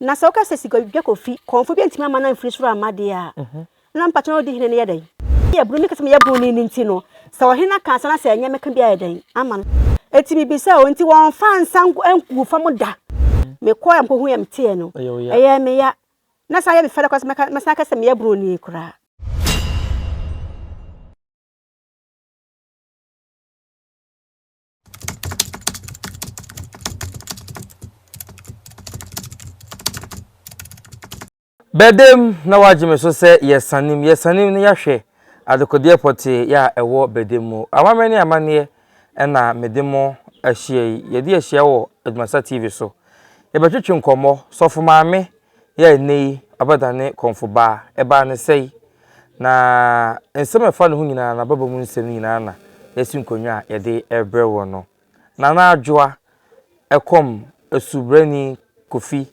na so ka sesi gwa kofi konfo bi ntima mana mfiri soro amade a na mpacho no di hene ne yedan ya buru mi kasa me ya buru ni nti no so hena ka sana se anya meka bia yedan ama no etimi bi se o nti won fa nsan anku fa mu da me ko yam ko hu yam tie no eye me ya na sa ya me fele kwasa meka masa ka se me ya buru ni kura Bedem na wajime so se yesanim ne yahwe adekode poti ya ewo bedemu amamani amane na medemo ahie yedi ahia wo Edumasa TV so ye betwetwe nkomo sofo maame ya enei abadane konfoba eba ne sei na ensem efa ne hu nyina na baba mu nsem nyina na yesi nkonwa yede ebre wo no na adwoa ekom esubrani kofi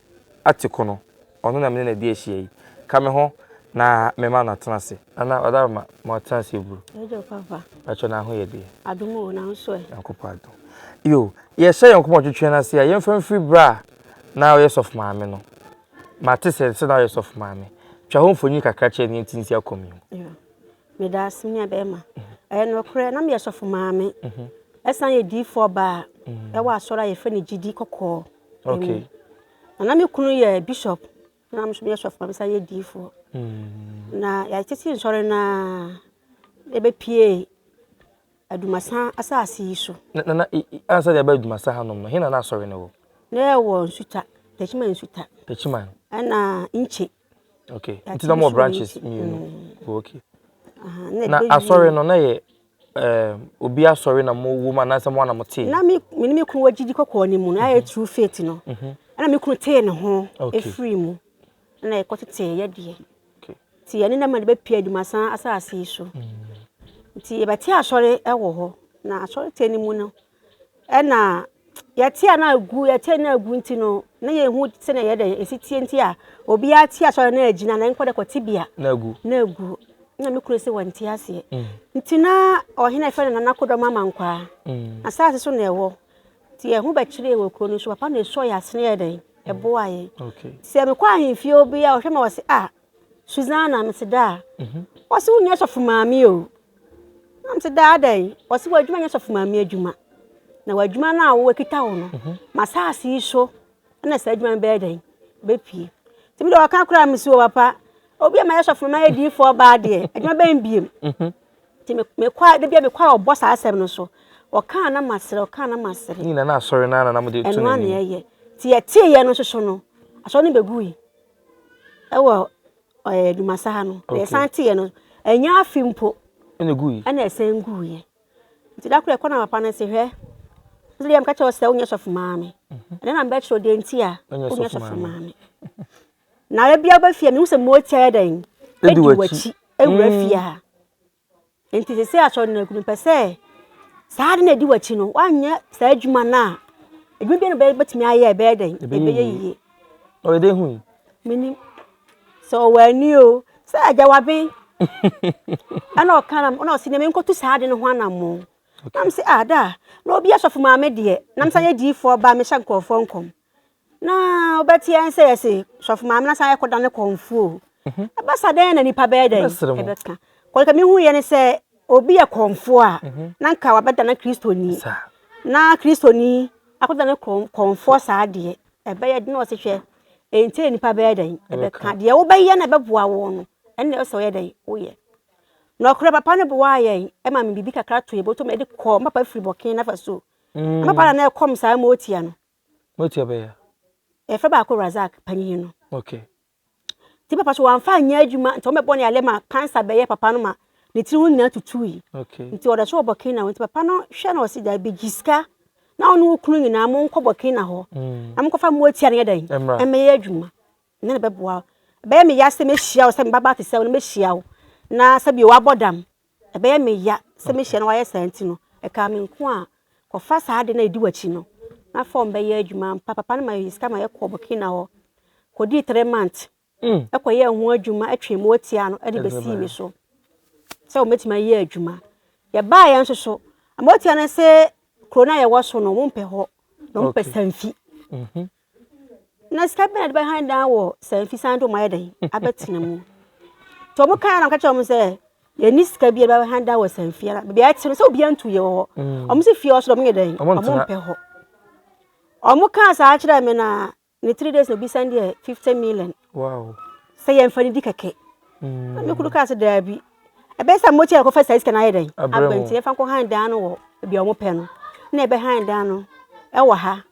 atikono ono na mene na di ehie yi kame ho na mema na tenase ana odarma ma tenase buru ejo papa acho na ho yede adumo na nso e yakopa ado yo ye hye yankomo twetwe na se ya yemfa free bra na o yesof maame no ma te se na yesof maame twa ho mfonyi kakra che ni ntinsi akomi yo me da asimi abema no kure na me yesof maame esan ye D4 ba e wa asora ye fe ne gidi kokko okay na me kunu ye bishop na me yesof maame sa ye D4 na ya tete nsore na ebe pie Adumasa asasi iso na ansa de ba Adumasa hanom no hina na asore ne wo na wo nsuta techiman ana inche okay nti no more branches mi okay na asore no na ye obi asore na mo wo ma na se mo na mo te na me kunu wagidi kokko ni mu na ye true faith no na me kunu te ne ho e free mu na e kotete ye de okay ti ye ne na ma de be pie Adumasa asasi iso ti ebati asore ewo ho na asore te ni mu no na yati na agu yati na agu nti no na ye hu se na ye de esitie nti a obi ati asore na agina na nkode kwotibia na agu na me kuro se wanti ase nti na ohina fe na nakodo mama nkwa asase so na ewo ti ye hu ba kire ewo kuro no so papa na so ya sene ye de ebo aye okay se me kwa ahemfie obi a ohwe ma wose Susanna meseda wose unya sofu maami o amse daadai wose wadwuma nya sofu maami adwuma na wadwuma na wo kita wo no masasi iso na sa adwuma be dan be pie timi do waka kura misi wo papa obi ma sofu ma D4 ba de adwuma be mbiem timi me kwa de bia me kwa obo sa asem no so waka na masere ni na asore na mo de tu na ni eye ti ye tie ye no so no aso ni begui ewo Adumasa ha no e santi ye no enya afimpo ene gui ana esen guye nti da kure kwa na papa na se hwe nti yam ka che o se onye sofu maame na mba chiro de nti a onye sofu maame na re bia ba fie me hu se mo tia dan edi wachi ewura fie ha nti se aso na kunu pese saa de na edi wachi no wanye saa adwuma na adwuma bi no be betimi aye be dan e be ye yie o de hu mini so wani o sa ajawabe ana okana ona osine me nkotu saade no ho anamo nam se ada na obi asofu maame de nam sa ye D4 ba me sha nkofo nkom na obeti an se yesi sofu maame na sa ye koda ne konfo abasa den na nipa be den ebeka ko ka mi hu ye ne se obi e konfo a na nka wabeda na kristoni akoda ne konfo saade ebe ye de na osehwe enti nipa be den ebeka de wo be ye na beboa wo no enne so ye den wo ye no kure papa ne bo aye e ma me bibi kakra to ye boto me de ko papa free bokin na faso papa na e kom sa ma otia no otia be ya e fa ba ko Razak panyin no okay ti papa so wan fa anya adwuma nti o me bone ale ma cancer be ye papa no ma ne ti hu nyina tutui okay nti o da so bokin na nti papa no hwe na o si da be giska na onu kunu nyina mo nko bokin na ho am ko fa mo otia ne dan e me ye adwuma ne be boa be me ya se me hia o se me baba te se no me hia o na sabi wa bodam ebe ya me ya se me hia na wa ye santi no e ka me nko a ko fa sa ade na edi wachi no na form be ya adwuma papa na ma yiska ma ye ko bokina ho ko di 3 months e ko ye ho adwuma atwe mo otia no e de be si me so se o metima ye adwuma ye ba ya nso so amotia na se krona ye wo so no mo mpe ho no mpe sanfi na ska be na behind down wo sanfi san do my den abetina mu to mo kan na ka che mo say ye ni ska be behind down wo sanfi na be ya tire so obi antu ye wo omo se fie so do mo den omo mpe ho omo kan sa akira me na ni 3 days no bi send 50 million wow say ye mfa ni di keke na me kudu ka se da bi ebe sa mo che ko fa size kana ye den abenti ye fa ko hand down wo bi omo pe no na be hand down no e wo ha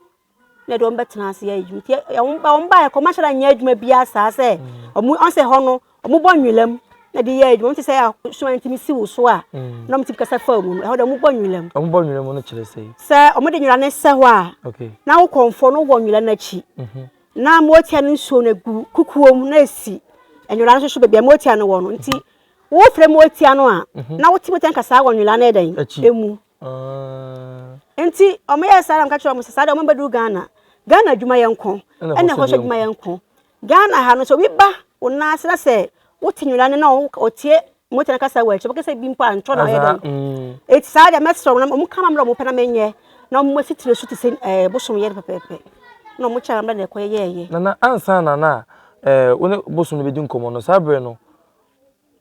na do mbetena ase ya ejum tie omba ya commercial anya ejuma bia sa se on se ho no omo bo nwulam na de ya ejum nti se ya so antimi si wo so a na mti kasa fa mu ho de omo bo nwulam no kire sei se omo de nwura ne se ho a okay na wo konfo no wo nwula na chi na mo tia no nsuo na gu kukuom na esi enwura no so bebia mo tia no wo no nti wo frem mo tia no a na wo timo kasa wo nwula na edan emu nti omo ya sara nka cho omo sasa omo bedu Ghana adwuma yenko ene ho so adwuma yenko Ghana ha no so wi ba wona asra se wotinwura ne na otie motena kasa wa che bokese bi mpa ntro na yeda it sa de mesro na mo kama mro mo pena menye na mo sitire su tise bosom yede pepepe na mo cha mra na ko yeye na ansa na wona bosom be di nkomo no sabre no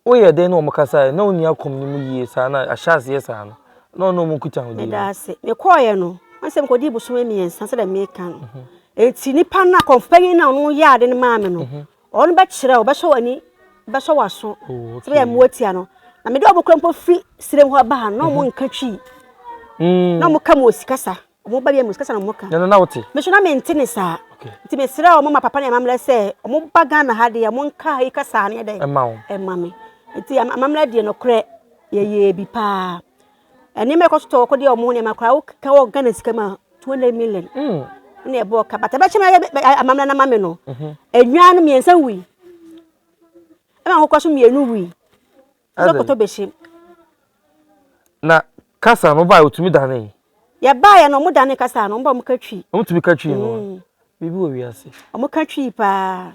oye de no mo kasa na oni akom ni mu yie sa na ashase yesa no no mo kuta ho di da se me ko ye no ansem ko di bosom emiensa se da me kan eti nipa na konfani na no ya de ne maame no on ba kire o ba so wani ba so waso se be mo atia no na me de obokra mpo fi sirem ho ba ha no mo nka twi na mo ka mo sikasa mo ba bia mo sikasa na mo ka na wote me so na me ntene sa ti me sira o mo papa na mamle se o mo ba Ghana ha de ya mo nka ha kasa na de e ma me eti mamle de no kre ye bi pa eni me ko to ko de o mo ne makra o ka o Ghana sikama 200 million ne bo ka bata ba chema amamla na mame no enwa no miensa wi e ma hokoso mienu wi so ko to beshi na kasa no ba otumi dane ya ba ya no mo dane kasa no mba mo katwi o mutumi katwi no bibi wo wiase o mo katwi pa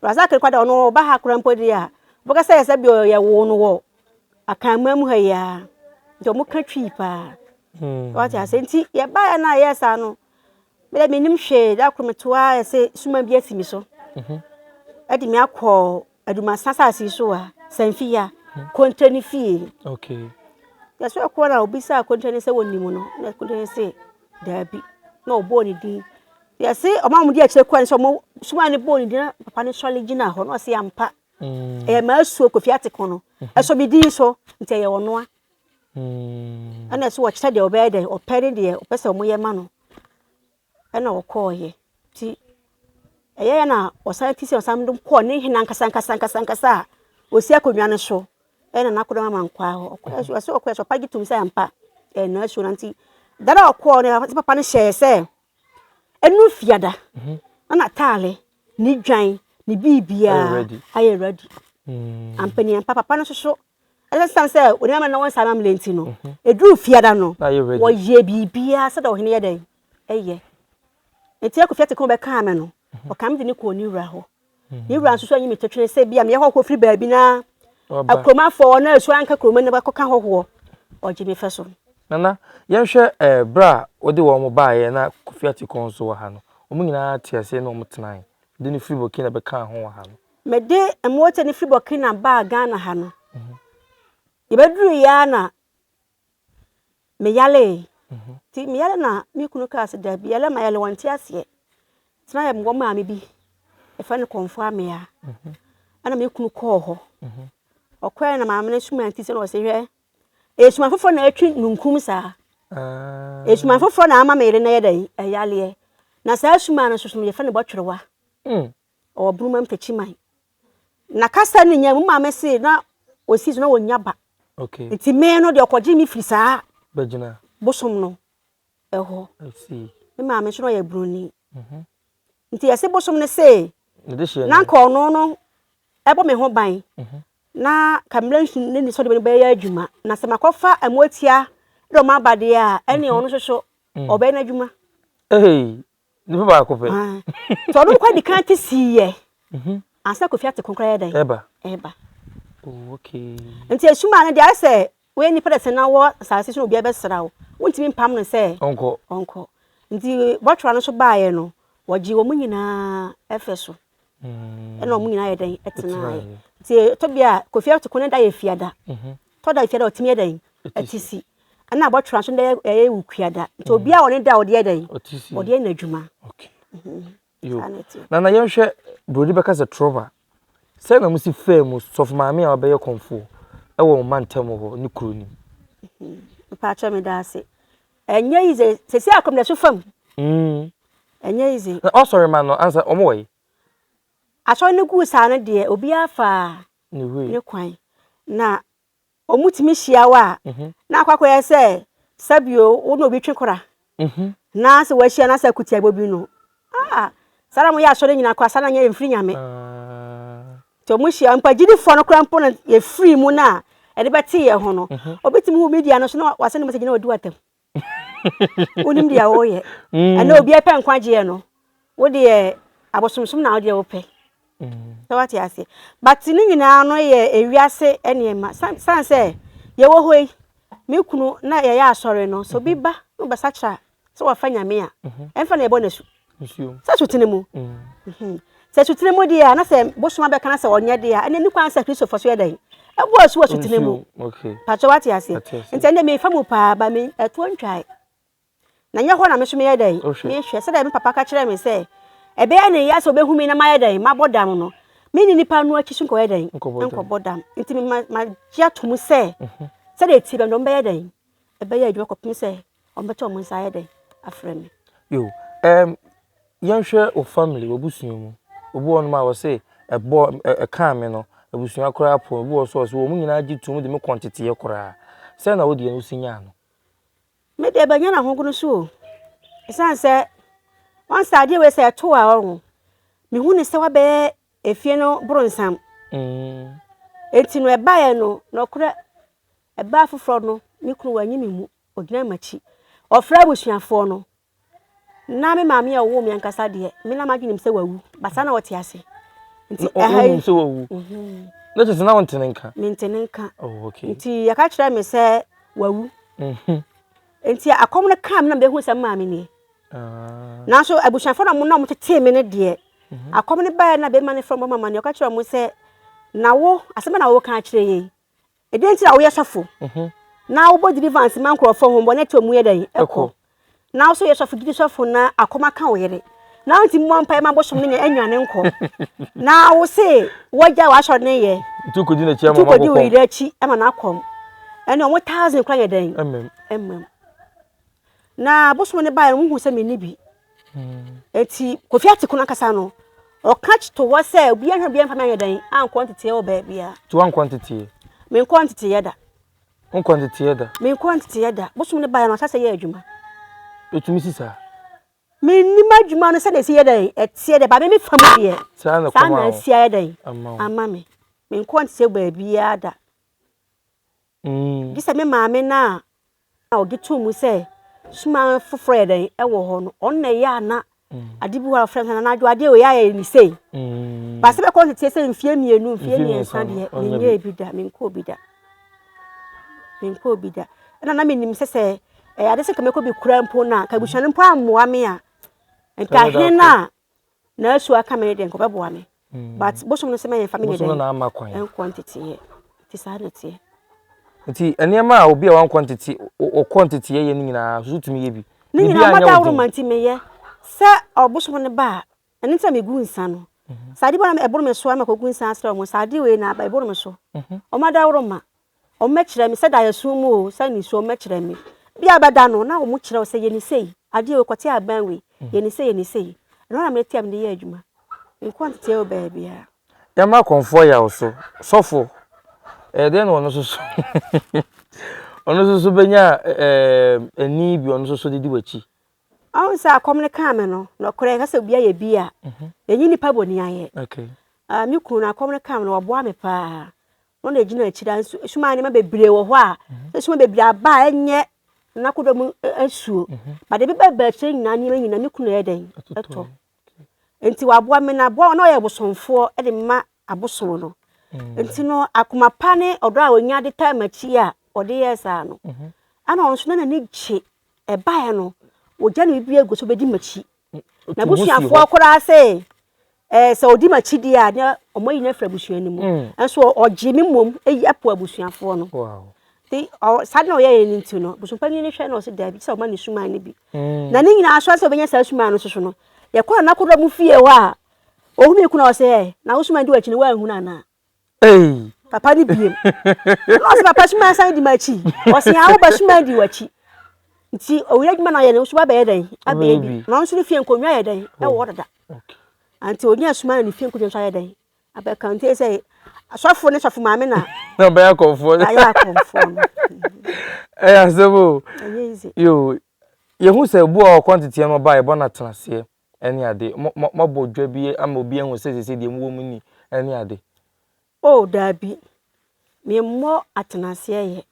razaka kwada no ba ha krampo dia bo ka say bi o ya wo no wo akamam ha ya do mo katwi pa what ya senti ya ba ya na yesa no bele menim hwe da krometoa ese suma bi asimi so adi mi akọ aduma sasa so a sanfi ya kontani fie okay ya so akọ na obisa kontani se wonimu no na kontani se dabi na obo ni din ya se o ma mu di akire kwa so mo suma ni bo ni din papa ni sole gina ho no se ampa e ma asuo kofi atiko no eso bi din so nte ye wono a ana so wo chita de obede o pere de o pese mo ye ma no ana okoye ti eye na osanti osam dum ko ne hina nkasa osi akonwa ne so ena nakodo mama nkwa ho okoye so okoye so pagitum se ampa na so nanti dara okọ ne papa ne hye se enu fiada na tale ni dwan ni bibia aye ready ampani papa no so ela sam se oni ama na won samam lenti no edu fiada no wo ye bibia se da ohene ye den eye enti akofia ko be ka me no o kam de ni ko ni wura ho ni wura nso so anyi metwetwe se bia me ho ko firi baabi na akroma fo na asu anka kroma ne ba ko ka ho o ji me feso nana yenhwe bra odi wo mo baaye na kofia ko nso wa ha no o mu nyina tiase na o mo tenan de ni firi boki na be ka ho wa ha no me de emote ni firi boki na ba Ghana ha no ibeduru ya na me yale ti mi yale na mi kunu ka se da bi yale ma yale wanti ase tena ya mgo ma mi bi e fa ne konfo ame ya ana mi kunu ko ho okwa na ma me suma anti se no se hwe e suma fofo na atwi nunkum sa e suma fofo na ama mere na yedai yale na sa suma na soso me fa ne botwerewa o bruma mtachi man na kasa ne nya mu ma me se na osi so na wonya ba okay nti me no de okoji mi firi sa bagina bosom no eho I see me ma me so no ya bruni nti ya se bosom ne se na nka ono no ebo me ho ban na kamlension ne ni so de be ya adwuma na se makofa amotia do ma bade a ene ono soso obe na adwuma ni ba ko fe so no kwa di kan ti siye asa ko fiate konkra ya dan eba okay nti asuma ne dia se we ni pede na wo asase so obi abesra wo wontimi mpam no se onko nti botwara no so baaye no waji wo munyina efeso ena wo munyina yeden etena ti to bia Kofi to kone da ye fiada to da fiada otimi yeden etisi ana abotwra so da ye wukuada to bia woni da ode yeden ode na adwuma okay yo na yenhwe brodi beka se trova se na musi famous sof maame a obeye konfo e wo mantam ho ni kuro ni pa cha me da se enye ize se akom na so fam enye ize oh sorry man no answer omo way aso ne gu sa na de obi afa ne kwan na omutimi hia wa na akwakoye se sabio wo no obi twekora na se wa hia na se kutia bobi no sara mo ya aso nyina kwa sara nya emfiri nyame to mo hia mpa gidi fo no krampo na ye free mu na e de beti ye ho no obetimi hu media no so na wase ne message na wadu atam unim dia wo ye ana obi epe nkwaje ye no wo de abosomsom na wo de wo pe so what you say but ni nyina no ye ewiase enema san say ye wo hoi me kunu na ye ya asore no so bi ba no basa cha so wa fanya me a emfa na ye bo na su sa sutene mu sa sutene mu dia na se bosoma be kana se onye dia ene ni kwan sa Christopher so ye dan ebo asu wa sutene mu okay pa what you say ntende me famu pa ba me eto ntwai na nya ho na me so me ye dan me hwe se da me papa ka kire me se ebe ya na ya so be hu me na ma ye dan ma bodam no me ni nipa no achi so nko ye dan nko bodam nti me ma gia tum se se de ti be no be ye dan ebe ya adwo kopim se on be to mo nsa ye dan afre me yo yanhwe o family obusuo mu obu on ma wo se ebo kan me no obusuo akora apo obu wo so wo mu nyina agi tum de me quantity ye kora se na wo de no sinya no me de ba nya na hongono so isan se wan sa de we se to a orun me hu ne se wa be efie no bronsam enti no eba ye no kora eba foforo no me kunu wanyi me mu ogina machi ofra busuafo no na me maame a wo me ankasa de me na madwenim se wawu basa na wote ase nti ehai se wawu na je na wonte nka me ntenenka oh okay nti ya ka kira me se wawu enti akom no kam na be hu se maame ni na so abusuafo na mo na mo tete me ne de akom ne ba na be mane from mama ne ka kira mo se na wo asema na wo ka kire ye edenti na wo yesofo na wo bo deliverance man krofo ho bo na to mu ye dan eko na so yesofo gidi sofo na akoma ka wo yere na nti mo mpa ma bosom ne anwane nko na wo se woja wa sho ne ye tukodi na chiama mama tukodi wi chi ama na akom ene o 1000 kwa ye dan na bosom ne ba ye hu se me ni bi eti Kofi atikuna kasa no o catch to what say obi ahwe bi mfa me ye dan an quantity e wo ba bia to one quantity me quantity yeda on quantity yeda me quantity yeda bosom ne ba ye no sasa ye adwuma etumi sisa me ni madwuma no se de se yeda etie de ba me famu de sa na koma sa na sia yeda ama me quantity ba bia da gisa me maame na o gitu mu se suma foforo yeda e wo ho no on na ya na adibu wa friend na adwo ade o ya ni sei ba se be quantity se mfie mienu mfie miensa de me nye bi da me nko bi da na me nim se ade se kameko bi kura mpo na ka busuane mpo amoa me a nka hena na asu aka me de nko beboa me but bosom no se me family de na ama kwan en quantity ye ti sa na tie nti enema a obi a one quantity o quantity ye ni nyina so tumi ye bi ni nyina mata woro manti me ye se obosom ne ba eni ta me gu nsa no sadi bona me eboro me so ama ko gu nsa asra mo sadi we na ba eboro me so o mada woro ma o mekire me se da yesu mu o se ni so mekire me bia bada no na o mu kire o se ye ni sei ade o kwoti aban we ye ni sei no na me tiam de ye adwuma in quantity o ba bia ya ma konfo ya so sofo den ono so benya eni bi ono so didi wachi awu sa akom ne ka me no kore ka se bia ye bia enyi nipa boni aye okay mi kunu na akom ne ka me no oboa me pa no na gina akira suma ne ma bebre wo ho a suma bebre aba enye na kodom asuo ba de be ba che nyina nyina mi kunu ye den eto enti wa boa me na boa na ye bosomfo e de ma abosom no enti no akoma pa ne odo a onya de ta machi a ode yesa no ana onso na ni chi e ba ya no oja na bibia ego so bedi machi na busuafo kora se se odi machidi a ne omo yi na fra busuani mu enso ogye me mom eyi apo abusuafo no wow ti sad na oye ni nti no busumpani ni hwe na o se da bi se o ma ni suma ni bi na ni nyina aso se obenya sa suma no soso no ye kwa na kodo mu fie ho a ohu me kuna o se na wo suma ndi wachi ni wa hu na na papa ni biem no se papa suma san di machi o se a wo ba suma di wachi nti owura dwuma na ye no so ba ye dan abe bi na nso ni fie nkonwa ye dan e wo dada okay anti onya suma ni fie nkonwa so ye dan abe kan te say asofo ne sofo maame na na ba ya konfo na ya konfo asebo yo ye hu se bu o quantity no ba e bona transe eni ade mo bodwa bi ama obi ehun se de mu wo mu ni eni ade oh dabi me mo atenase ye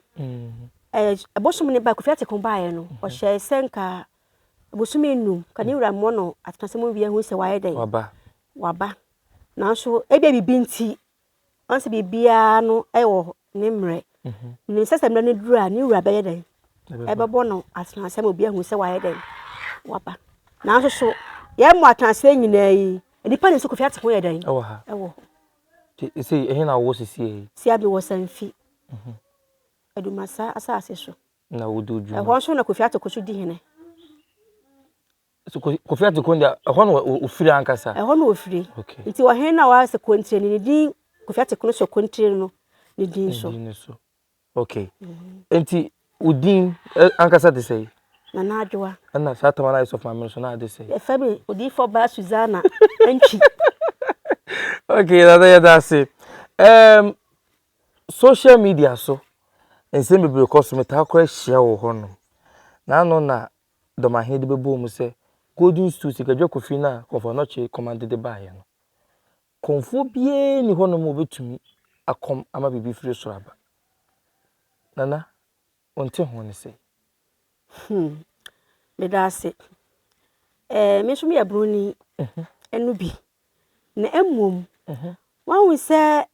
abosom ne ba ko fiate kon ba ye no o hye senka abosom enu ka ne wura mo no atenase mo wi ehun se wa ye den waba na so ebia bibi nti onse bibia no ewo ne mre ni sese mre ne dura ni wura be ye den ebebo no atenase mo bi ehun se wa ye den waba na so ye mo atenase nyina yi nipa ne so ko fiate kon ye den ewo say ehe na wo sisi si abi wo sanfi adumasa asase so na wo doju ho so na kofiate ko so di hene so kofiate ko ndia ho no ofiri ankasa ho no ofiri okay nti wo hen na wa se kontire ni di kofiate ko so kontire no ni din so okay enti udin ankasa de say na na adwa na satama na isof ma so na de say e fabi odi for ba Suzana enchi okay that's it social media so ensem be because me ta kwa hia wo ho no na no na do ma hede bebo mu se golden stew se gadwa kofi na kofo no che command de ba ye no konfo bie ni ho no mo betumi akom ama bibi firi so aba nana onte ho ne se me da se me so me ya broni enu bi na emom wan se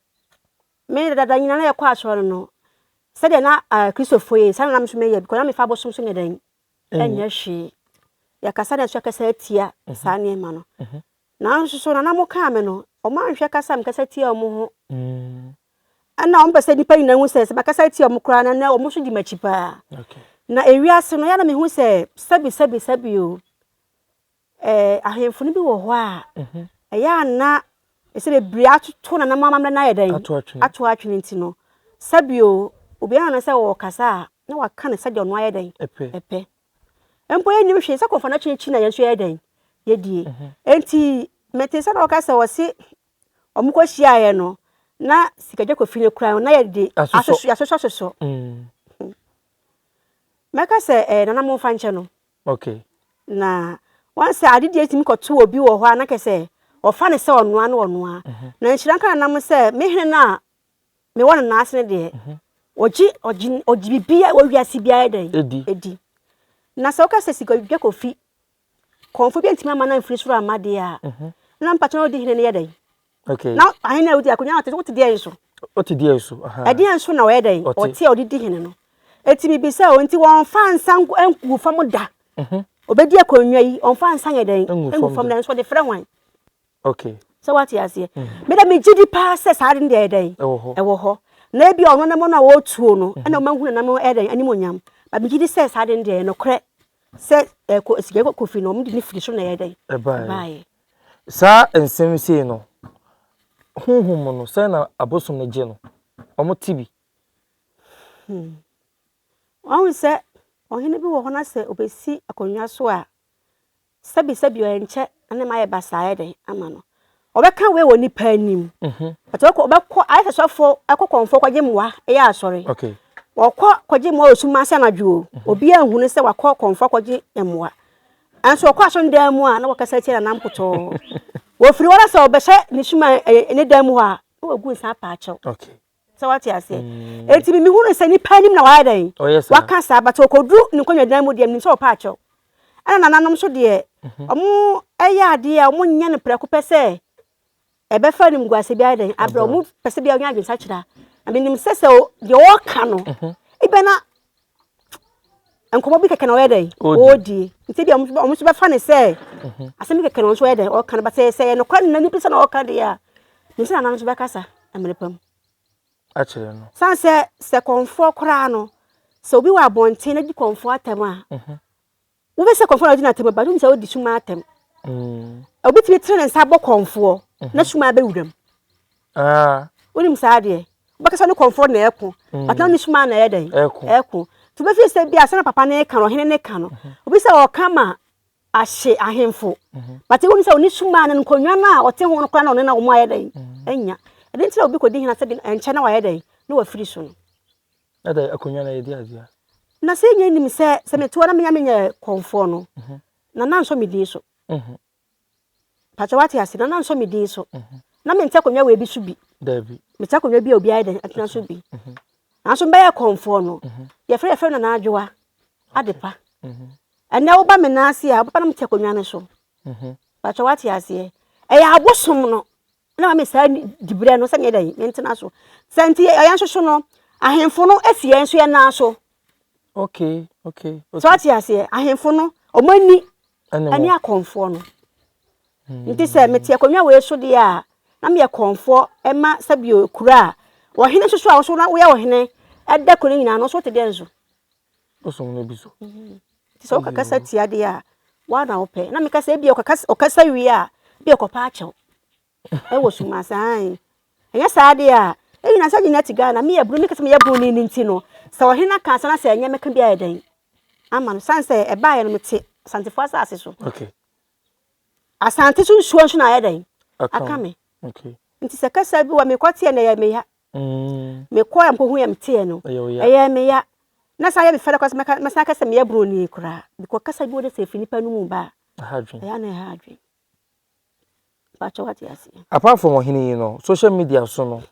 me dada nyina na yakwa asoro no se de na Christopher ye sana na me so me ye because na me fa bosom so ngedan enya hwe ya kasa na so kasa tia sa ne ma no na nso so na mo ka me no o ma hwe kasa me kasa tia o mo ho ana o mpese nipa nyina hu se kasa tia o mo kra na o mo so di machi pa okay na ewiase no ya na me hu se sabi o ahemfo ni bi wo ho a ya na ese bebre atoto na mama na yedan ato atwene ntino sabio obi ana se wo kasa na waka ne sade ono ayedan epe empo ye nyim hwe se konfa na chenchi na yenso yedan yedie enti mete se na wakasa wose omko hia ye no na sikaje kofi ne kura na yede asoso meka se nana mo fanche no okay na once adidi etimi koto obi wo ho ana kese ofa ne se onoa na onoa na nhyira kan nam se mehene na me wona na asene de oji bibia wo wiase bia edi na se oka se sikadwa kofi konfo bi ntimi ama na mfiri soro amade a na mpacho no di hene ne yedan okay na ahene odi akonya wote di enso edi enso na wo yedan ote odi hene no etimi bi se o nti won fa nsan enku fam da obedi akonwa yi on fa nsan yedan enku fam da enso de frɛ hwan okay so what you say me da me gidi pa se sa de yedan ewo ho na ebi ono na mo na wo tuo no na ma hu na mo yedan ani monyam ba me gidi se sa de no kre se sike kofi no mo di ni firi so na yedan bye sa ensem sei no honhom no se na abosom ne je no omo tibi wan se ohene bi wo ho na se obesi akonwa so a sabi o enche na ma ye basa yedan ama no obeka we woni panim atoko obekọ ayese sofo ekokonfo kwaje mwa eya asori okay okọ kwaje mwa osuma se najuo obi ahunu se wakọ konfo kwaje emwa anso okọ aso ndan mu a na wakasa tia na nampoto wo firi wala se obehye ni suma ne dan mu a wo gu nsa pa acho okay so what you say enti mi hunu se ni panim na wa dan wakasa abatoko du ni konwa dan mu dem ni so pa acho ana nananom so de omo eya ade a omo nya ne preko pese ebe fa nim guase bia den abro mu pese bia onya adwensa kira abi nim sese o de o ka no ibe na enkomo bi keke na oyeden odi nti bia omo so be fa ne se asemi keke no so oyeden o kan ba se no kwan na ni pese na o kan de ya nti na nan so be kasa emerepam a chere no se konfo kora no se obi wa bonte na di konfo atem a wo be se konfo na di na atem ba dum se odi suma atem obi ti tre ne nsa bo konfo na suma be wudam wonim sa de bakasa no konfo na eko atan ni suma na yeden eko to be fi se bia se na papa na eka no hene ne ka no obi se o kama ahye ahemfo but woni se oni suma na nkonwa na o te ho no kwa na na o mo ayeden enya eden ti obi kodi hina se enche na wa yeden na wa firi so no ada akonwa na yedi azia na se nya nim se meto na menya konfo no na nanso medi so pacha wati ase na nanso medi so na me nte konwa we bi so bi dabi me ta konwa bi obi ayeden atena so bi nanso be konfo no ye fere na adwoa adepa ene wo ba me na ase a papa na mte konwa ne so pacha wati ase e ya abosom no na me sa dibre no se me dai me ntena so senti ayan so no ahemfo no afie nso ye na so okay so ati ase ahemfo no omani ani akonfo no nti se me tie konwa we so de a na me konfo ema sabio kura wo hene so a so na wo ye wo hene edda koni nyina no so te de nso osom no bi so ti so kakasa tia de a wa na wo pe na me kasa e bi okasa wi a bi okopa achew e wo suma sai enya sa de a e nyina sa nyina ti Ghana me yabru me kasa me yabru ni nti no sa wo hene ka sa na sa enya meka bia edan ama no sanse e ba ye no mete santefo asase so okay asante so nsuo na edan aka me okay nti se kasa bi wa me kwate na ya me ya me kwa mpo hu ya mte no eya me ya na sa ya be fere kwase mesa kasa me yabru ni kura biko kasa bi wo de se finipa no mu ba hadwin ya na hadwin pacha wati ase apart from ohini no social media so no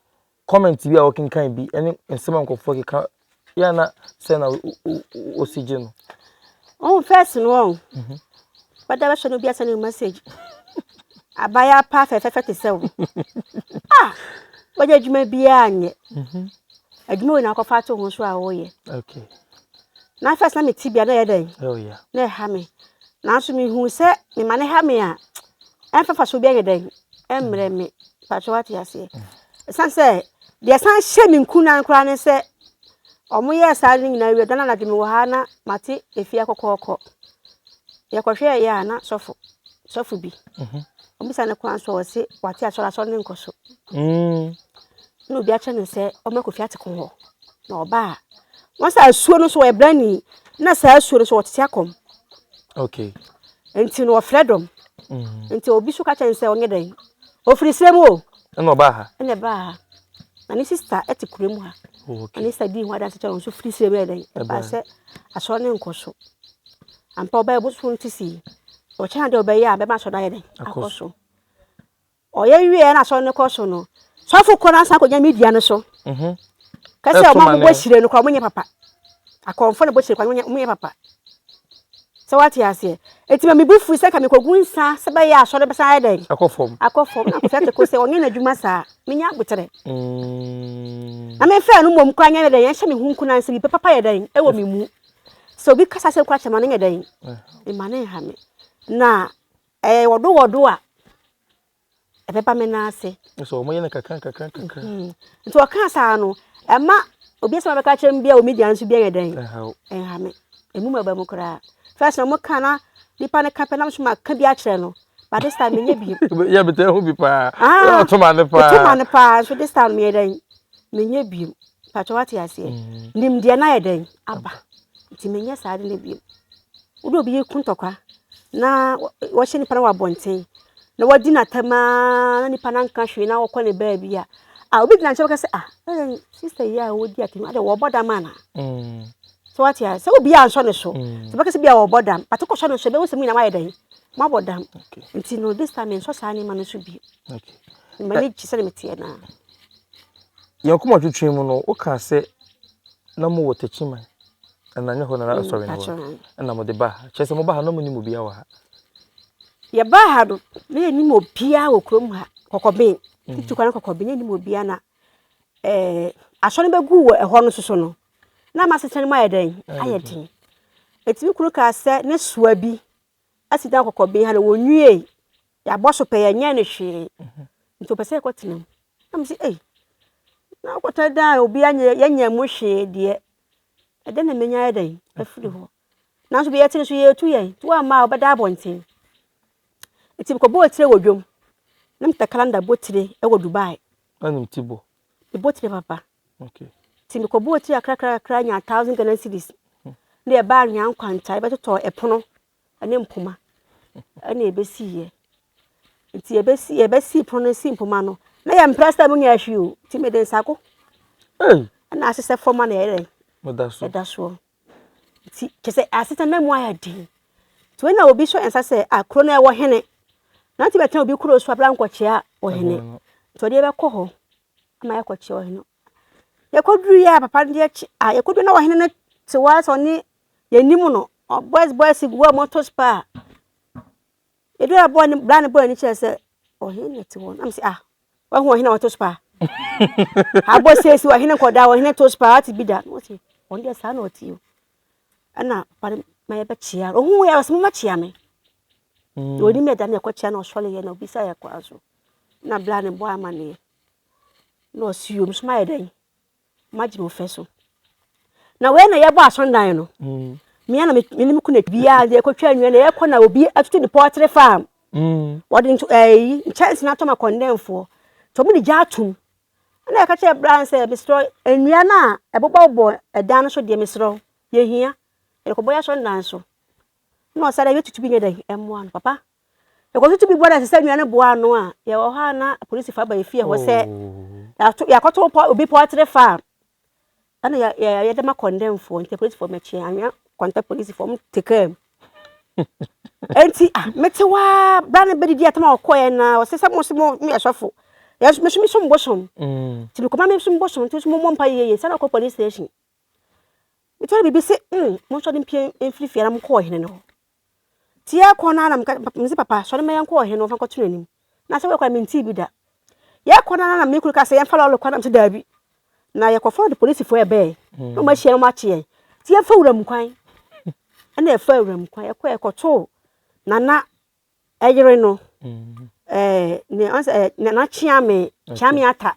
comment bi a working kan bi ene nsema nkofo keka ya na se na osije no on first no bada ba shono bi asa na message abaya pa fefe te se wo waje adwuma bi anye adwuma na akofa to ho so a wo ye okay na first na me tibia na ye dan oh yeah na ha me na so me hu se me mane ha me a enfafa so bi anye dan emre me pacho wati ase sanse de san hye me nkuna nkura ne se omo ye sa ni nyina wi dan na de me wo ha na mate efia kokoko ye kohwe ya na sofo bi omisa ne kwan so wose wate asora so ne nkoso no bi ache ne se omakofia te kon ho na oba won sa asuo no so e brani na sa asuo no so wote akom okay enti no freedom enti obi so ka chen se onye dan ofiri srem o na oba ha ene ba na ni sister eti kuremu ha okay ani sa di ho adan se chen so free srem e dan e ba se aso ne nkoso ampa oba e bo so ntisi o chen de oba ya be ma so da ye dan akoso oye wie na so ne koso no sofo kona sa ko nya media no so kase o ma bo shire no kwa munye papa akonfo ne bo shire kwa munye papa so what you say eti ma me bufu se ka me kogunsa se ba ya so de be sa den akofom na ko fete ko se onye na dwuma sa me nya agbotere na me fa no mom kwa nya den ye hye me hunku na nse bi papa ye den e wo me mu so bi kasa se kwa chama ne den e ma ne ha me na wodo a epepa me na ase so mo ye na kakan nti o kan sa no ema obi ese ma be ka chem bia o media nso bia yeden ha me emu ma ba mu kra first na mo kana lipa ne kape na so ma ka bia kire no but this time me nya bi ya bete hu bi pa to ma ne pa so this time me yeden me nya bi pa to wati ase nim de na yeden aba nti me nya sa de ne bi obi obi ye kuntokwa na wo hye ni pa na wa bonten na wadi na tama na nipa na nka hwe na wokọ ne ba bia obi dina nche ka sister ya wodi atim ade wo boda mana so what ya so obi a nso ne so so baka se bia wo boda patoko so ne so be wo se mu na ma yedan ma boda nti no this time nso sa ni ma no so bi okay manage se ne metie na yankuma twetwe mu no o ka se na mo wotachima na nya ho na sorry no na mo de ba chese mo ba ha no mo ni mo bia wa ha ye ba ha do me ni mo bia wo krom ha kokobe titu kwa kokobe ni mo bia na aso ne begu wo ho no soso no na ma se tene ma yedan ayedin etimi kunu ka se ne soa bi asida kokobe ha na wonwie ya boso pe ya nya ne hwe nto pese ekotena am si na kwata da obi anya yanya mu hwe de ede na menya edan afiri ho na so be yetine so yetu ye to ama obeda abonten etimi ko bo tire wodwom na mta calendar bo tire e wo Dubai anim tibo e bo tire papa okay etimi ko bo tire akra nya 1000 Ghana cedis na e ba nya nkwanta e beto epono ane mpoma ane ebesi ye nti ebesi pono si mpoma no na ya mprasta mu nya hwi o ti me den sako na asese forma na ere edaso ti kese asese na mu ayade to na obi so ensa se akro na e wo hene na ti beta obi kuro so abla nkwoche a wo hene to de be ko ho ama ya kwoche wo hene ya koduru ya papa de echi ya kodu na wo hene na ti wa so ni yanim no boys go motor spa edu abo ni bra ne boy ni chese o hene ti won am si wa hu hene motor spa abo sesi wa hene koda wa hene to spa ati bida no ti on de sa na oti o ana pare ma ya be chia o hu ya so ma chia me oni me da na ko chia na o sole ye na obi sa ya kwa so na bra ne boy amane no si o msma ya dan maji mo feso na we na ye bo asondan no me na me ku na bia de ko twa anwa na ye ko na obi atutu ni poultry farm wodi chance na to ma condemn for to me ja atum na ya ka che bra say Mr. anwa na ebobo edan so de Mr. ye hia e ko boya asondan so no sara ye tutu bi nye dan emo papa e ko tutu bi boda se anwa na bo ano a ye wo ha na police fa ba ye fie ho se ya ko to obi poultry farm ana ya de ma condemn for inte police for me chi anwa contact police for me take him enti mete wa bra na bedi atama okoye na o se mo me asofo ya me so mbosom ti me koma me so mbosom ti so mo mpa ye sana ko police station ito bibi se mo so dem pie enfiri fiara mo ko hene no ti ya ko na me se papa so me yan ko hene no fa ko tunu anim na se we kwa me nti bi da ya ko na me kuru ka se yan fa lo kwa na me se da bi na ya ko for the police for ebe no ma hie no ma chie ti ya fa wuram kwan ana ya fa wuram kwan ya ko e ko to nana ejere no ne ansa na chiame ata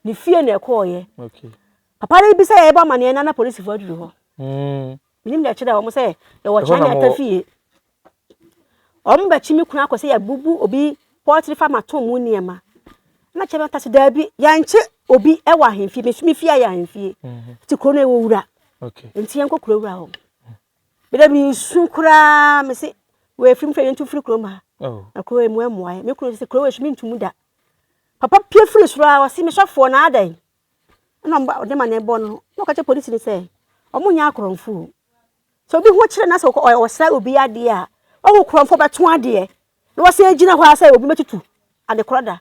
ni fie na ko ye okay papa re bi se e ba mane na police for duru ho minim na chida o mo se e wo chiame ata fie o mba chimi kuna akose ya bubu obi poultry farm atom mu niema na chebe ata se da bi ya nche obi e wa hemfie me fie ya hemfie ti kro na e wo wura okay enti en ko kro wura ho be da bi su kura me se we film fe yentu free kro ma akro e mo me kro se kro we shimi ntumu da papa pie free sura wa si me shafo na adan na mba de ma na ebo no no ka che police ni se o mo nya akronfu so bi ho kire na se o sa obi ade a o ho kronfo beto ade na wo se agina ho asa obi metutu ade kroda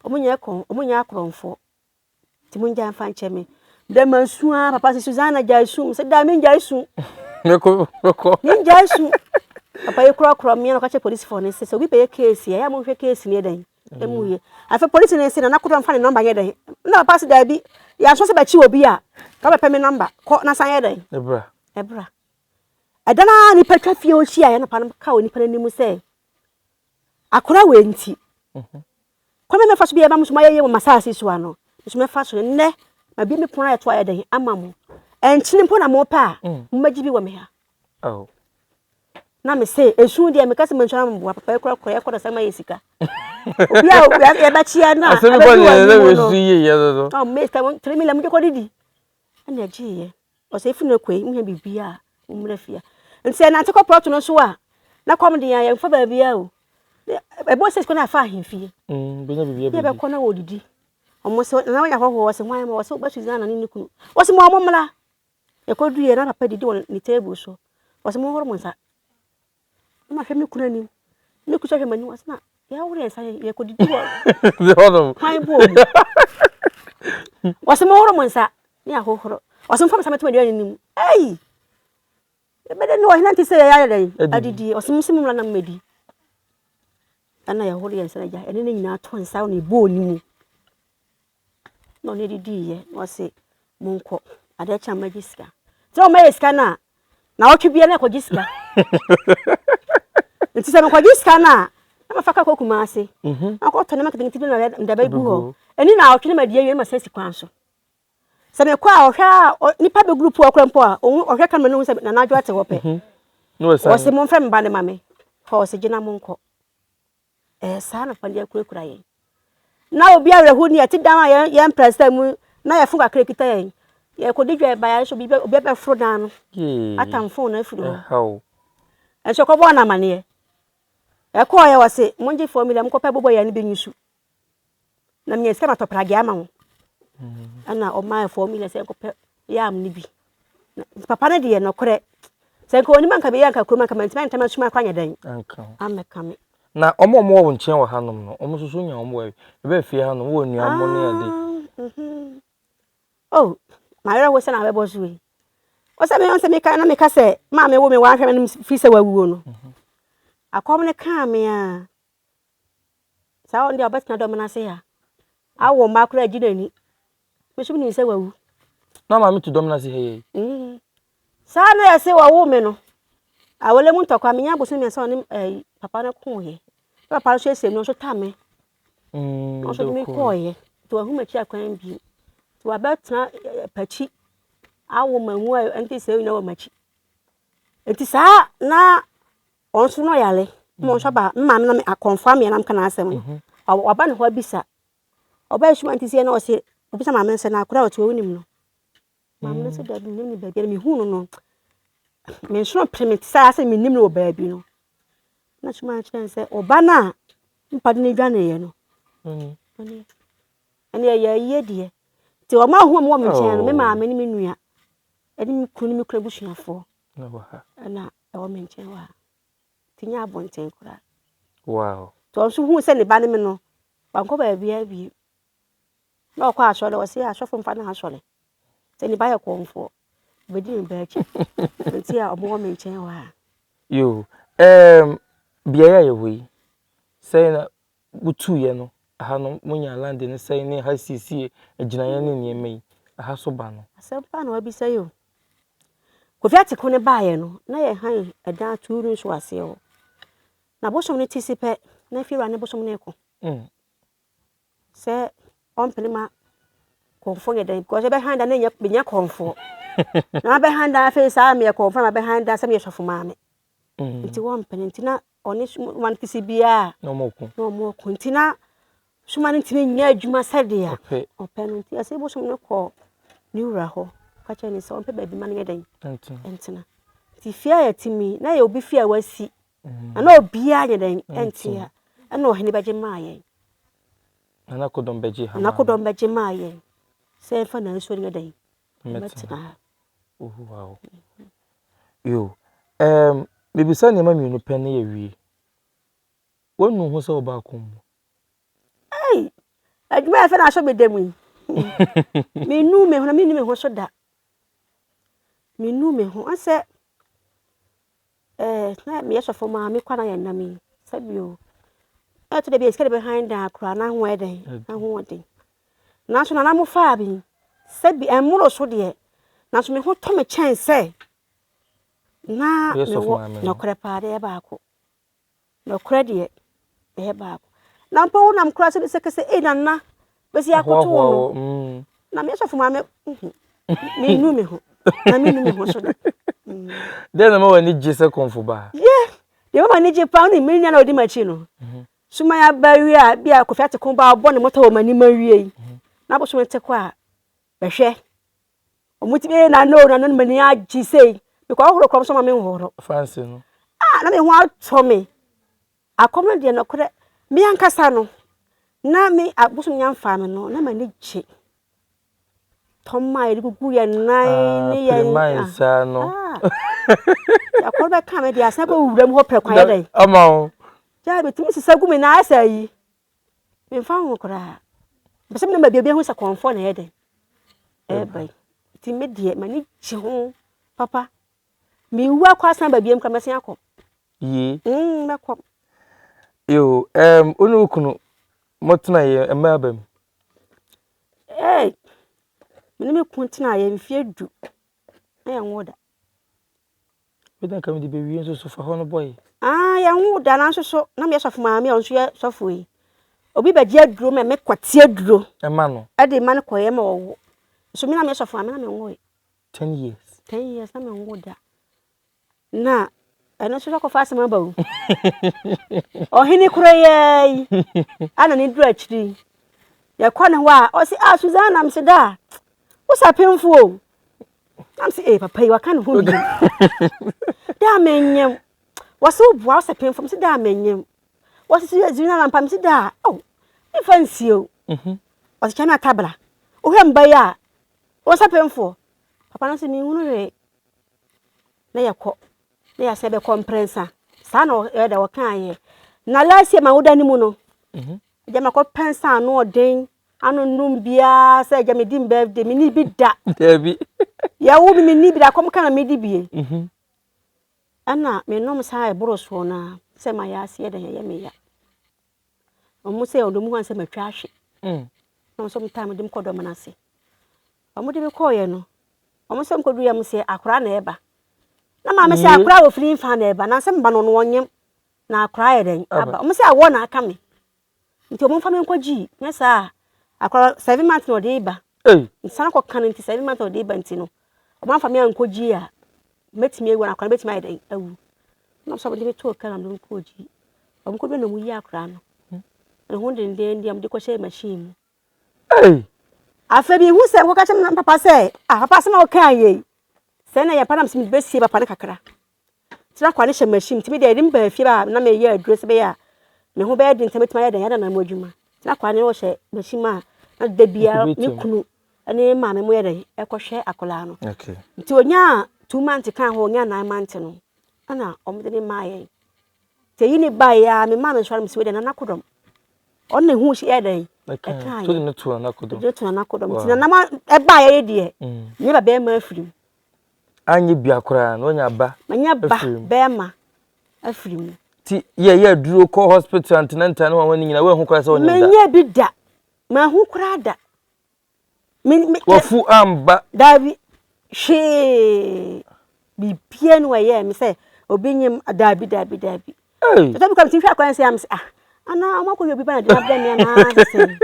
o mo nya akronfo ti mo nja mfa nche me de mansu a papa se Susanna jaisu se da me jaisu meko ni jaisu papa ye kro me no ka che police for ne se obi be case ya mo hwe case ni dan emu ye afa police ne se na kodon fa ne number ye dan na papa se da bi ya so se ba chi obi a ka be pe me number ko na san ye dan ebra adana ni patwa fie o chi ya na pa ka oni pa ni mu se akora we nti ko me fa so bi e ba muso ma ye mo masasi so ano muso me fa so ne ma bi me pona ye to ya dan ama mo enchini mpo na mo pa mmaji bi wo me ha na me se esu dia me kase menchana mbo papa e kro da sama yesika obi a e ba chia na asemi ko ne na esu ye do me sta 3 million mo ko didi ana aji ye o se funu kwei mu bibia umra fia nse na ntekọ plot no so a na kom de ya mfa ba bia o e bo se ko na fa ahemfie benya bibia be ko na wo didi o mo se na ya hoho wo se hwan mo wo se ba Susanna ni kunu wo se mo amomla e ko du ye na papa didi won ni table so wo se mo horo mo nsa ma hwe me kuna ni me ku so hwe mani wo se na ya wure nsa ye ko didi wo de hono hwan bo wo se mo horo mo nsa ni ahohoro wo se mfa msa meto aduani nim ei ebede ni wo hina ntise ya dai adidi wo se msimu mla na mmedi ana ya horo ye nsa na ja ene ne nyina to nsa wo ne bo ni mu no ne didi ye wo se monko ade cha magiska so ma yeska na na otwe bia na kogiska nti se me kogiska na ma faka kokuma ase akoto ne marketing tibi na ndaba bu ho eni na otwe ne ma die ma sesi kwan so se me kwa ohwa nipa be group okrampo a ohwa kan me no se na na adwo ate wo pe no se o se mo mfa me ba ne ma me ho se gina mo nko sa na pande akurakura yen na obi arehu ni ati dan ya president mu na ya funga krekita yen ye ko didwa ba ya so bi obi be fro dan no atamfo na afuru ho en so ko bo na mane e ko ya wase monji formula mko pa bobo ya ni benyusu na me skema to prage ama ho ana o my formula se ko pe ya am ni bi papa na de no kore se ko oni man ka be ya ka kuruma ka man ntama suma kwanya dan ameka me na omo wo nchen wo hanom no omo soso nya omo e be fie hanom wo nua mo ne ade oh mayra wo se na be bozuwe o se me on se me ka na me ka se ma me wo me wa hwe me fi se wawuo no akom ne ka me a sa on dia obetina do me na se ya awo makura ginani me sum ni se wawu na ma me to dom na se he sa na ya se wawu me no awole mu ntokwa me nya boso me se on papa na ko he papa so ese no so tame o so mi ko ye to ahu machi akwan bi to abetina pachi awo mahu anti se na wo machi enti sa na on so no yale mo so ba mma me na me confirm me na mka na asem oba ne ho bisa oba ehuma anti se na o se obisa ma me se na akura o to wonim no ma me se da bi nim ni ba bi me hu no me so premit sa ase me nim no ba bi no na chuma chance oba na mpade ne dwane ye no ani ye die ti o ma hu mo me chen no me ma me ni me nua eni mi kunu mi kura busuafo na wa ha na e wo me chen wa tinya abonten kura wow to so hu se ne ba ne me no wanko ba bia bi na okwa asole o se asofo mfa na asole se ne ba ye konfo be di me ba chi nti a obo me chen wa yo bia ya yewi say na butu ye no aha no munya land ne say ne ha sisi agina ye ne niemai aha so ba no asempa na obi say yo ko fiati ko ne ba ye no na ye han edan turu so ase o na bosom ne tisipe na fiwa ne bosom ne ko se on pelima konfo ye den ko se be han da ne nya konfo na be han da fe sa me konfo na be han da se me shofo ma me nti won penenti na oni man kisi bia no mo ko nti na suma ne ntime nya adwuma sede ya open nti ase bosom ne ko ni wura ho ka cha ni se on pe ba bi man ye den entina ti fia ya timi na ye obi fia wasi ana obi anya den entia ana ohene baje maaye ana kodom baje ha ana kodom baje maaye se fa na so ni den metina wow yo bibisa ne ma mienu pen na ye wie wonu ho se oba kombo adwuma fa na so bedemu me nu me ho na me nu me ho so da me nu me ho ase na me yesofo ma me kwa na ye na me sabio to de be skede behind da kra na ho eden na ho eden na so na mo fa bi sabi enmuro so de na so me ho to me chance na no kra pa de ba ko no kra de e ba ko na mpo na mkra se sekese na besi akoto no na me yesofo ma me nu me ho na me nu me ho so da then na wani jise konfo ba de mama ni je pa ni me nya na odi machi no suma ya ba wi a bia ko fiate kon ba bo ne moto wo mani ma wi na bo so mente ko a behwe omuti be na no mani a jise because ohoro kom so ma me horo fancy no na me ho ato me akom de no kore me ankasa no na me aboso nya mfa me no na mani je Toma eri gugu ye nai ni ye sa no ya ko be ka me dia sa ba wuram ho prekwan ye dai ama o ja be timi sisa gu me na asa yi me fa ho kra be se me ma bia hu sa konfo na ye dai bai timi die mani ji ho papa mi wu akwa san ba bia mkra me se akọ yi me ko yo onu kunu motuna ye emabam mene me kuntina ye mfie du na ye ngoda We don't come to be we so for hono boy. Ah, ya hu da na so na me sofo maame on so ye sofo yi. Obi ba je aduro me kwate aduro. E ma no. E de ma no koye ma wo. So me na me sofo maame na me wo. 10 years. 10 years na me wo da. Na eno so ko fa asema ba wo. O hini kuro ye. Ana ni duro achiri. Ya kwa ne ho a o si Susanna am se da. Wo sa pemfu o. Am se papa yi wa kan ho bi. Da menyem. Wase obua wase pemfu am se da menyem. Wase si azuna na pam se da. Oh. E fancy o. Wase chama tabla. O hwe mba ya. Wase pemfu. Papa no se mi hunu re. Na yakọ. Na ya se be komprensa. Sa na e da wo kan ye. Na last ma woda ni mu no. Jama ko pensa no odin. Anu num bia se jama dim birthday mi ni bi da. Debi. Ya wo mi ni bi da kom kan mi di bie. Ana me nom sa e boro so na se ma ya se de ye me ya. Omo se odomu han se matwa ahwe. No so time dim kodo manase. Omo de be koye no. Omo se mkodu ya mse akora na eba. Na ma me se akora wo firi fa na eba na se mba no no wonyem na akora ye den aba. Omo se awo na aka me. Nti omo fa me nkwaji. Nyesa akora 7 months no de eba. Nsana ko kan nti 7 months no de eba nti no. Omo fa me nkwaji a metimi ewu na akora metimi aye den awu. Na so de be to kan na nkwaji. Omo ko be na mu yi akora no. Na ho de ndi am de ko share machine. Afa bi hu se ko ka chem na papa se papa se na o kan ye se na ya panam se mi be sie papa ne kakra tira kwa ne she machine timi de rim ba fie ba na me ye address be ya me ho be din timi ya dan na modwuma tira kwa ne o she machine ma na de bia ne kunu ane ma me mo ye dan e ko hwe akola no okay nti onya 2 months kan ho onya 9 months no ana omde ne ma ye te yi ne ba ya me ma no shwara me se we dan na kodom on ne hu she ye dan to the to na kodom to na kodom ti na ma e ba ye de ne ba be ma afirim anyi bia kora na onya ba manya ba be ma afirim ti ye duro ko hospital antinanta na wani nyina we hu kora se onya da manya bi da ma hu kora da wafu amba dabi she bi pie no ye me se obi nyim dabi to bi kam tin hwa kwan se am se ana amako yo bi ba na de abda me na se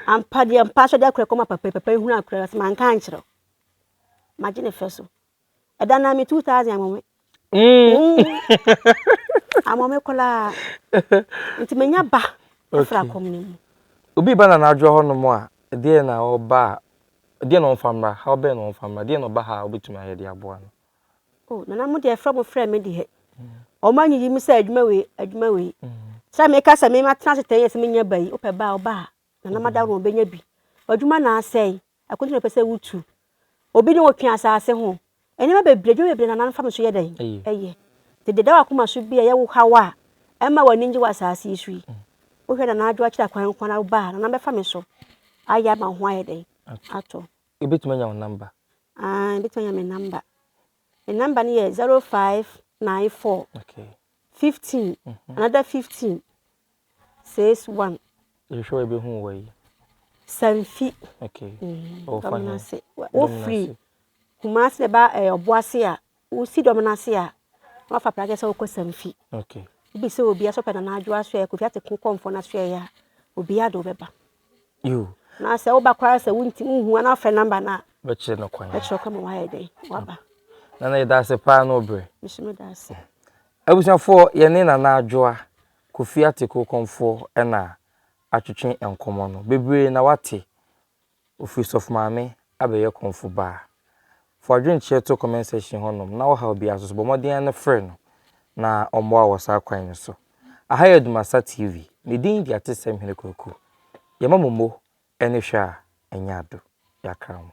ampa so de akra koma papa hu akra se man kan kire magine feso eda na me 2000 amome amome kola nti menya ba afra kom ni obi ba na adwo ho no mo a de na oba de na onfamra how be na onfamra de na oba ha obetumi aye de aboa no na mo de from friend me de he o manyi yi mi se adwuma we sa me ka sa me ma tena se teye se menya bai o pe ba oba na mada ro benya bi adwuma na asai akontu pese wutu obi ni wotwa asase ho eni ma bebre na nan fam so ye den eye de da wakoma so bia ye wo hawa ema wani nji wasase isu o hwe na adwo akira kwan kwan na ba na be fam so aya ma ho aye den ato ebetuma nya number betuma nya me number the number ni 0594 okay 15 another 15 61 you sure be hu way Sanfi okay o free Kumasi ba oboase a o si dominase a wa fa prage se o ko Sanfi okay bi se obi aso pe na adwo aso e ko fiate ko komfo na so ya obi ado beba you na se o ba kwara se wunti hu na fa number na be kire no kwan be kire ko mo wa ye den waba na ye da se pa no bre misimi da se abusiafo ye ne na adwo a ko fiate ko komfo e na atwetwe enkomo no bebre na wate office of maame abeye komfo ba for adwen che to comment section honom na wo ha obi aso bo modern na friend no na ombo a wosa kwan no so ahayedumasa tv medin dia tesem hene koku yema momo ene hwa anya ado yakram